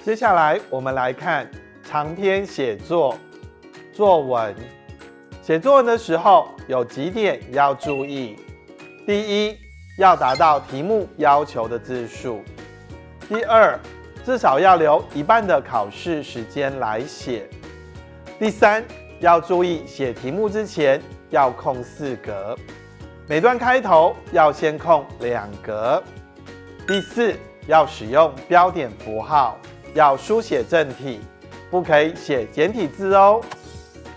接下来我们来看长篇写作作文。写作文的时候有几点要注意：第一，要达到题目要求的字数；第二，至少要留一半的考试时间来写；第三，要注意写题目之前要空4格，每段开头要先空2格；第四，要使用标点符号，要书写正体，不可以写简体字哦。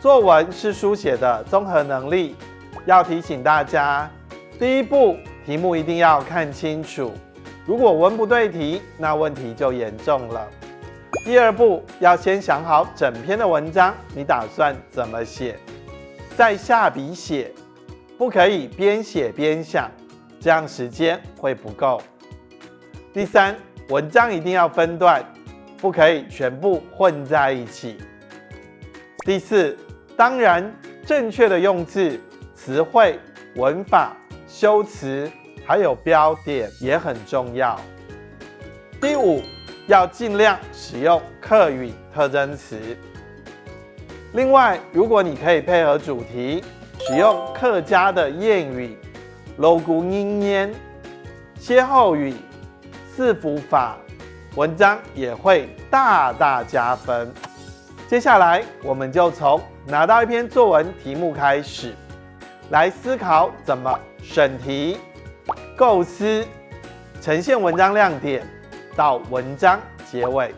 作文是书写的综合能力，要提醒大家，第一步，题目一定要看清楚，如果文不对题，那问题就严重了。第二步，要先想好整篇的文章，你打算怎么写，再下笔写，不可以边写边想，这样时间会不够。第三，文章一定要分段，不可以全部混在一起。第四，当然，正确的用字、词汇、文法、修辞，还有标点也很重要。第五，要尽量使用客语特征词。另外，如果你可以配合主题，使用客家的谚语、楼古音烟、歇后语、四符法，文章也会大大加分。接下来，我们就从拿到一篇作文题目开始，来思考怎么审题、构思、呈现文章亮点，到文章结尾。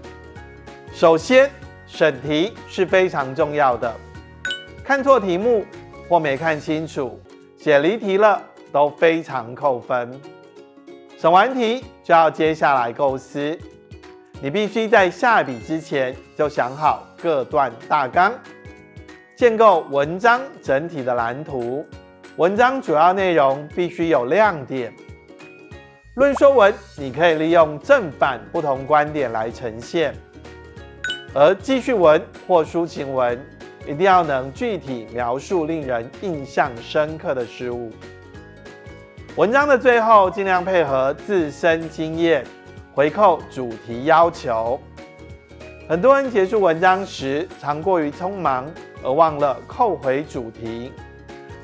首先，审题是非常重要的，看错题目或没看清楚，写离题了都非常扣分。审完题就要接下来构思，你必须在下笔之前就想好各段大纲，建构文章整体的蓝图。文章主要内容必须有亮点。论说文，你可以利用正反不同观点来呈现，而记叙文或抒情文一定要能具体描述令人印象深刻的事物。文章的最后尽量配合自身经验，回扣主题要求。很多人结束文章时常过于匆忙，而忘了扣回主题。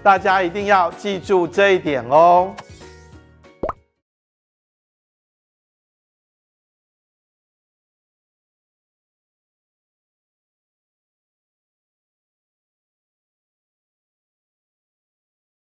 大家一定要记住这一点哦。